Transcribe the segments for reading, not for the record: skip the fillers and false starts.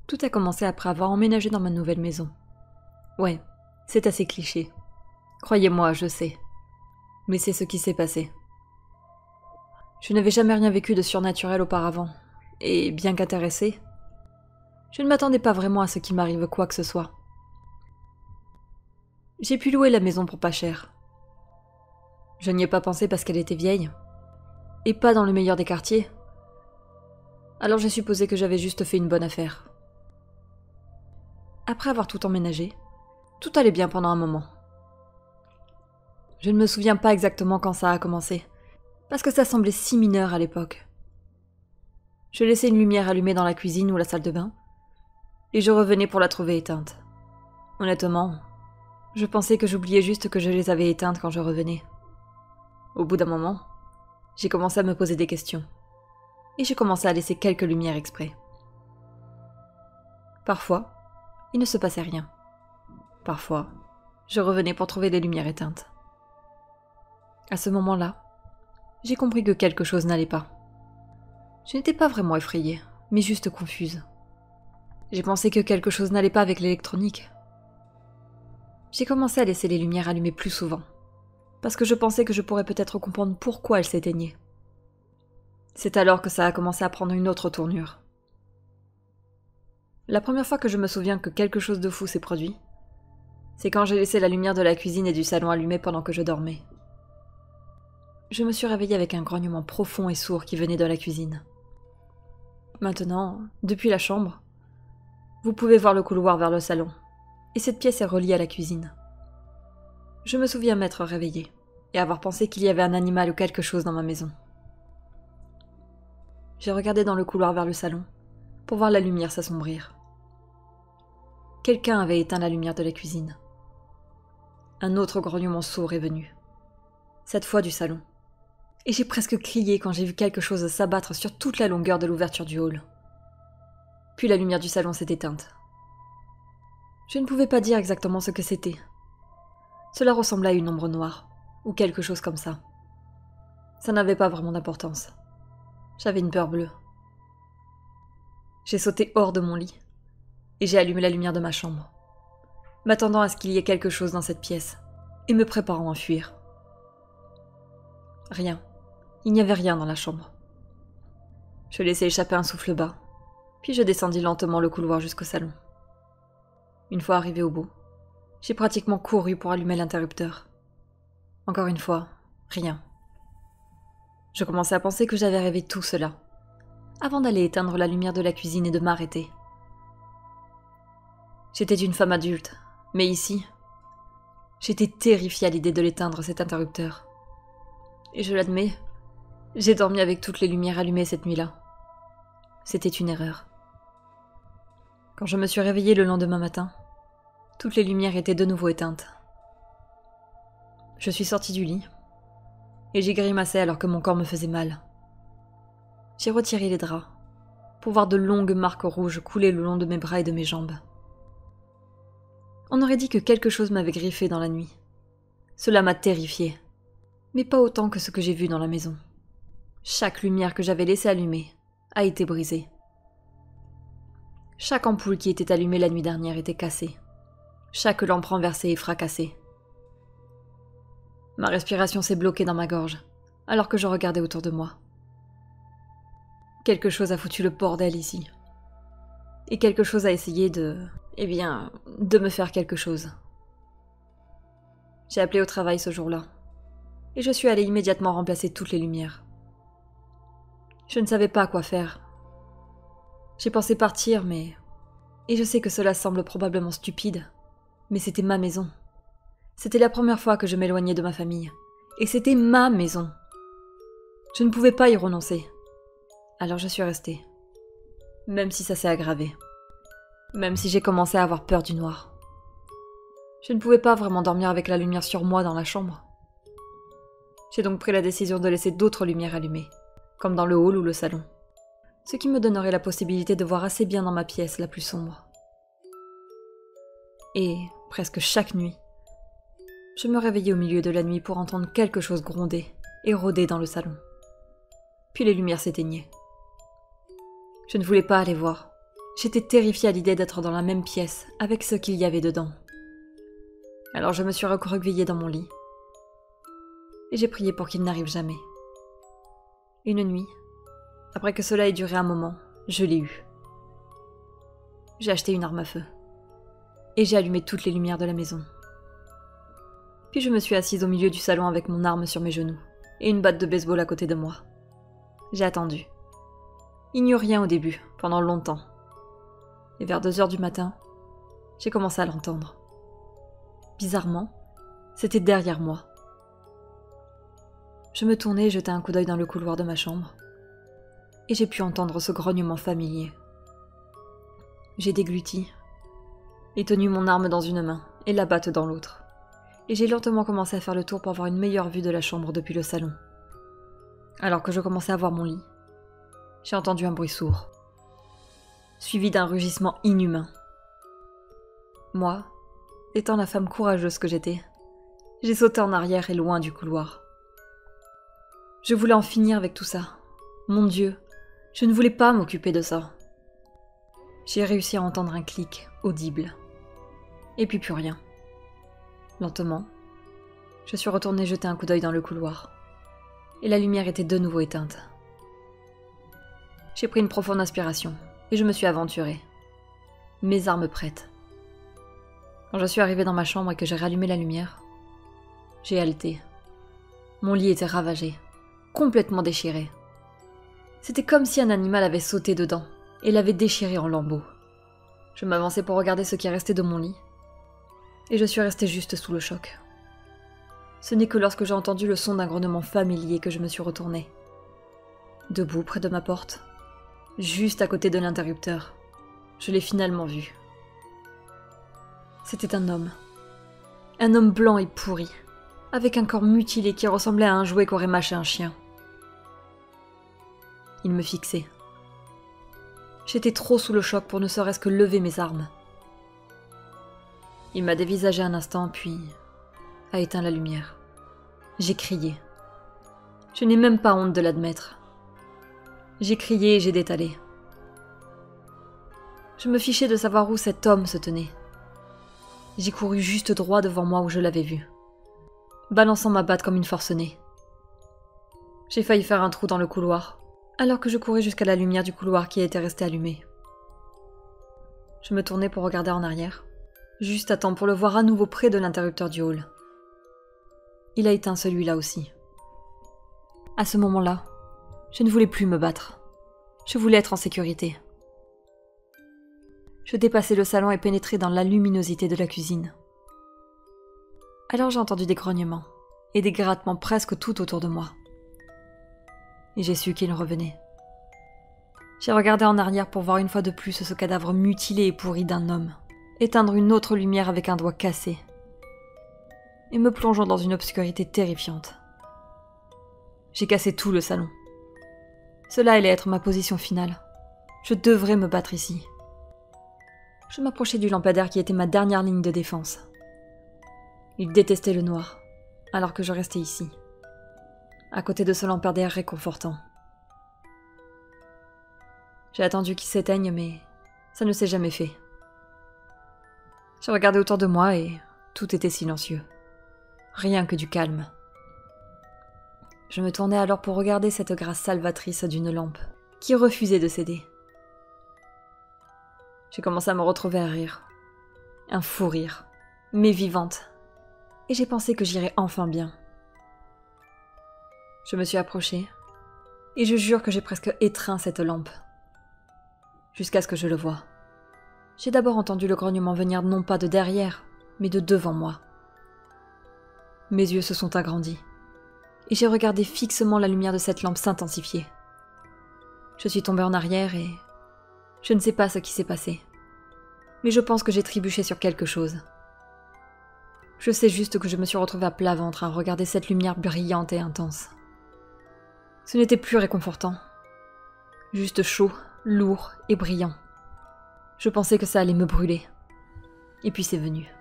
Tout a commencé après avoir emménagé dans ma nouvelle maison. Ouais, c'est assez cliché. Croyez-moi, je sais. Mais c'est ce qui s'est passé. Je n'avais jamais rien vécu de surnaturel auparavant, et bien qu'intéressée, je ne m'attendais pas vraiment à ce qu'il m'arrive quoi que ce soit. J'ai pu louer la maison pour pas cher. Je n'y ai pas pensé parce qu'elle était vieille, et pas dans le meilleur des quartiers. Alors j'ai supposé que j'avais juste fait une bonne affaire. Après avoir tout emménagé, tout allait bien pendant un moment. Je ne me souviens pas exactement quand ça a commencé, parce que ça semblait si mineur à l'époque. Je laissais une lumière allumée dans la cuisine ou la salle de bain, et je revenais pour la trouver éteinte. Honnêtement, je pensais que j'oubliais juste que je les avais éteintes quand je revenais. Au bout d'un moment, j'ai commencé à me poser des questions, et j'ai commencé à laisser quelques lumières exprès. Parfois, il ne se passait rien. Parfois, je revenais pour trouver les lumières éteintes. À ce moment-là, j'ai compris que quelque chose n'allait pas. Je n'étais pas vraiment effrayée, mais juste confuse. J'ai pensé que quelque chose n'allait pas avec l'électronique. J'ai commencé à laisser les lumières allumées plus souvent, parce que je pensais que je pourrais peut-être comprendre pourquoi elles s'éteignaient. C'est alors que ça a commencé à prendre une autre tournure. La première fois que je me souviens que quelque chose de fou s'est produit, c'est quand j'ai laissé la lumière de la cuisine et du salon allumée pendant que je dormais. Je me suis réveillée avec un grognement profond et sourd qui venait de la cuisine. Maintenant, depuis la chambre, vous pouvez voir le couloir vers le salon, et cette pièce est reliée à la cuisine. Je me souviens m'être réveillée, et avoir pensé qu'il y avait un animal ou quelque chose dans ma maison. J'ai regardé dans le couloir vers le salon, pour voir la lumière s'assombrir. Quelqu'un avait éteint la lumière de la cuisine. Un autre grognement sourd est venu, cette fois du salon. Et j'ai presque crié quand j'ai vu quelque chose s'abattre sur toute la longueur de l'ouverture du hall. Puis la lumière du salon s'est éteinte. Je ne pouvais pas dire exactement ce que c'était. Cela ressemblait à une ombre noire, ou quelque chose comme ça. Ça n'avait pas vraiment d'importance. J'avais une peur bleue. J'ai sauté hors de mon lit, et j'ai allumé la lumière de ma chambre, m'attendant à ce qu'il y ait quelque chose dans cette pièce, et me préparant à fuir. Rien. Il n'y avait rien dans la chambre. Je laissai échapper un souffle bas, puis je descendis lentement le couloir jusqu'au salon. Une fois arrivé au bout, j'ai pratiquement couru pour allumer l'interrupteur. Encore une fois, rien. Je commençais à penser que j'avais rêvé tout cela, avant d'aller éteindre la lumière de la cuisine et de m'arrêter. J'étais une femme adulte, mais ici, j'étais terrifiée à l'idée de l'éteindre cet interrupteur. Et je l'admets, j'ai dormi avec toutes les lumières allumées cette nuit-là. C'était une erreur. Quand je me suis réveillée le lendemain matin, toutes les lumières étaient de nouveau éteintes. Je suis sortie du lit, et j'ai grimacé alors que mon corps me faisait mal. J'ai retiré les draps, pour voir de longues marques rouges couler le long de mes bras et de mes jambes. On aurait dit que quelque chose m'avait griffé dans la nuit. Cela m'a terrifiée, mais pas autant que ce que j'ai vu dans la maison. Chaque lumière que j'avais laissée allumée a été brisée. Chaque ampoule qui était allumée la nuit dernière était cassée. Chaque lampe renversée et fracassée. Ma respiration s'est bloquée dans ma gorge, alors que je regardais autour de moi. Quelque chose a foutu le bordel ici. Et quelque chose a essayé de me faire quelque chose. J'ai appelé au travail ce jour-là, et je suis allée immédiatement remplacer toutes les lumières. Je ne savais pas quoi faire. J'ai pensé partir, et je sais que cela semble probablement stupide, mais c'était ma maison. C'était la première fois que je m'éloignais de ma famille, et c'était ma maison. Je ne pouvais pas y renoncer. Alors je suis restée. Même si ça s'est aggravé. Même si j'ai commencé à avoir peur du noir. Je ne pouvais pas vraiment dormir avec la lumière sur moi dans la chambre. J'ai donc pris la décision de laisser d'autres lumières allumées, comme dans le hall ou le salon, ce qui me donnerait la possibilité de voir assez bien dans ma pièce la plus sombre. Et, presque chaque nuit, je me réveillais au milieu de la nuit pour entendre quelque chose gronder et rôder dans le salon. Puis les lumières s'éteignaient. Je ne voulais pas aller voir, J'étais terrifiée à l'idée d'être dans la même pièce avec ce qu'il y avait dedans. Alors je me suis recroquevillée dans mon lit. Et j'ai prié pour qu'il n'arrive jamais. Une nuit, après que cela ait duré un moment, je l'ai eu. J'ai acheté une arme à feu. Et j'ai allumé toutes les lumières de la maison. Puis je me suis assise au milieu du salon avec mon arme sur mes genoux et une batte de baseball à côté de moi. J'ai attendu. Il n'y eut rien au début, pendant longtemps. Et vers 2 heures du matin, j'ai commencé à l'entendre. Bizarrement, c'était derrière moi. Je me tournai et jetai un coup d'œil dans le couloir de ma chambre. Et j'ai pu entendre ce grognement familier. J'ai dégluti et tenu mon arme dans une main et la batte dans l'autre. Et j'ai lentement commencé à faire le tour pour avoir une meilleure vue de la chambre depuis le salon. Alors que je commençais à voir mon lit, j'ai entendu un bruit sourd, suivi d'un rugissement inhumain. Moi, étant la femme courageuse que j'étais, j'ai sauté en arrière et loin du couloir. Je voulais en finir avec tout ça. Mon Dieu, je ne voulais pas m'occuper de ça. J'ai réussi à entendre un clic audible. Et puis plus rien. Lentement, je suis retournée jeter un coup d'œil dans le couloir. Et la lumière était de nouveau éteinte. J'ai pris une profonde inspiration et je me suis aventurée. Mes armes prêtes. Quand je suis arrivée dans ma chambre et que j'ai rallumé la lumière, j'ai haleté. Mon lit était ravagé, complètement déchiré. C'était comme si un animal avait sauté dedans et l'avait déchiré en lambeaux. Je m'avançais pour regarder ce qui restait de mon lit, et je suis restée juste sous le choc. Ce n'est que lorsque j'ai entendu le son d'un grognement familier que je me suis retournée. Debout près de ma porte, juste à côté de l'interrupteur, je l'ai finalement vu. C'était un homme blanc et pourri, avec un corps mutilé qui ressemblait à un jouet qu'aurait mâché un chien. Il me fixait. J'étais trop sous le choc pour ne serait-ce que lever mes armes. Il m'a dévisagé un instant, puis a éteint la lumière. J'ai crié. Je n'ai même pas honte de l'admettre. J'ai crié et j'ai détalé. Je me fichais de savoir où cet homme se tenait. J'ai couru juste droit devant moi où je l'avais vu, balançant ma batte comme une forcenée. J'ai failli faire un trou dans le couloir, alors que je courais jusqu'à la lumière du couloir qui était restée allumée. Je me tournai pour regarder en arrière, juste à temps pour le voir à nouveau près de l'interrupteur du hall. Il a éteint celui-là aussi. À ce moment-là, je ne voulais plus me battre. Je voulais être en sécurité. Je dépassai le salon et pénétrai dans la luminosité de la cuisine. Alors j'ai entendu des grognements et des grattements presque tout autour de moi. Et j'ai su qu'il revenait. J'ai regardé en arrière pour voir une fois de plus ce cadavre mutilé et pourri d'un homme, éteindre une autre lumière avec un doigt cassé, et me plongeant dans une obscurité terrifiante. J'ai cassé tout le salon. Cela allait être ma position finale. Je devrais me battre ici. Je m'approchai du lampadaire qui était ma dernière ligne de défense. Il détestait le noir, alors que je restais ici, à côté de ce lampadaire réconfortant. J'ai attendu qu'il s'éteigne, mais ça ne s'est jamais fait. J'ai regardé autour de moi et tout était silencieux. Rien que du calme. Je me tournai alors pour regarder cette grâce salvatrice d'une lampe, qui refusait de céder. J'ai commencé à me retrouver à rire. Un fou rire, mais vivante. Et j'ai pensé que j'irais enfin bien. Je me suis approchée, et je jure que j'ai presque étreint cette lampe. Jusqu'à ce que je le voie. J'ai d'abord entendu le grognement venir non pas de derrière, mais de devant moi. Mes yeux se sont agrandis, et j'ai regardé fixement la lumière de cette lampe s'intensifier. Je suis tombée en arrière et je ne sais pas ce qui s'est passé, mais je pense que j'ai trébuché sur quelque chose. Je sais juste que je me suis retrouvée à plat ventre à regarder cette lumière brillante et intense. Ce n'était plus réconfortant, juste chaud, lourd et brillant. Je pensais que ça allait me brûler. Et puis c'est venu.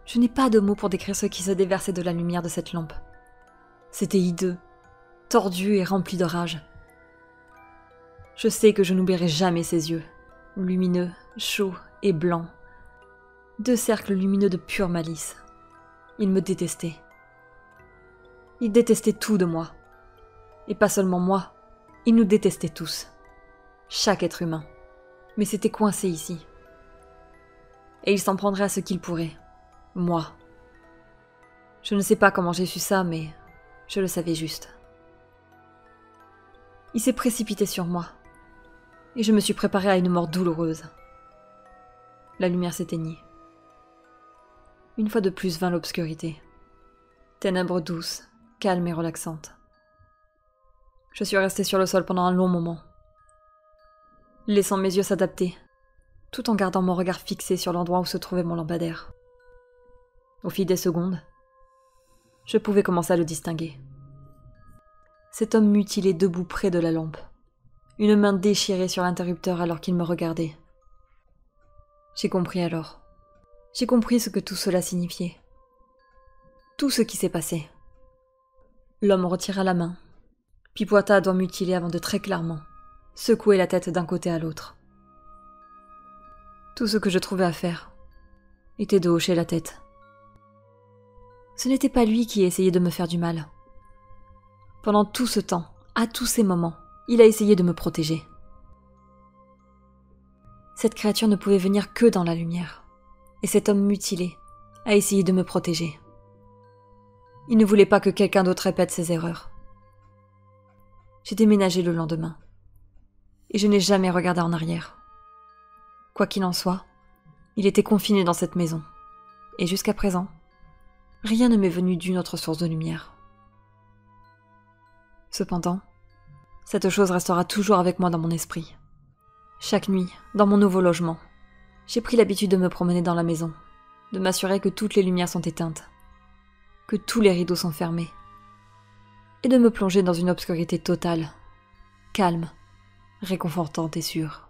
Je n'ai pas de mots pour décrire ce qui se déversait de la lumière de cette lampe. C'était hideux, tordu et rempli de rage. Je sais que je n'oublierai jamais ses yeux, lumineux, chauds et blancs. 2 cercles lumineux de pure malice. Ils me détestaient. Ils détestaient tout de moi. Et pas seulement moi, ils nous détestaient tous. Chaque être humain. Mais c'était coincé ici. Et ils s'en prendraient à ce qu'ils pourraient. Moi. Je ne sais pas comment j'ai su ça, mais je le savais juste. Il s'est précipité sur moi. Et je me suis préparée à une mort douloureuse. La lumière s'éteignit. Une fois de plus vint l'obscurité. Ténèbres douces, calmes et relaxantes. Je suis restée sur le sol pendant un long moment, laissant mes yeux s'adapter, tout en gardant mon regard fixé sur l'endroit où se trouvait mon lampadaire. Au fil des secondes, je pouvais commencer à le distinguer. Cet homme mutilé debout près de la lampe, une main déchirée sur l'interrupteur alors qu'il me regardait. J'ai compris alors. J'ai compris ce que tout cela signifiait. Tout ce qui s'est passé. L'homme retira la main, pipoita à doigts mutilés avant de très clairement secouer la tête d'un côté à l'autre. Tout ce que je trouvais à faire était de hocher la tête. Ce n'était pas lui qui essayait de me faire du mal. Pendant tout ce temps, à tous ces moments, il a essayé de me protéger. Cette créature ne pouvait venir que dans la lumière, et cet homme mutilé a essayé de me protéger. Il ne voulait pas que quelqu'un d'autre répète ses erreurs. J'ai déménagé le lendemain, et je n'ai jamais regardé en arrière. Quoi qu'il en soit, il était confiné dans cette maison, et jusqu'à présent, rien ne m'est venu d'une autre source de lumière. Cependant, cette chose restera toujours avec moi dans mon esprit. Chaque nuit, dans mon nouveau logement, j'ai pris l'habitude de me promener dans la maison, de m'assurer que toutes les lumières sont éteintes, que tous les rideaux sont fermés, et de me plonger dans une obscurité totale, calme, réconfortante et sûre.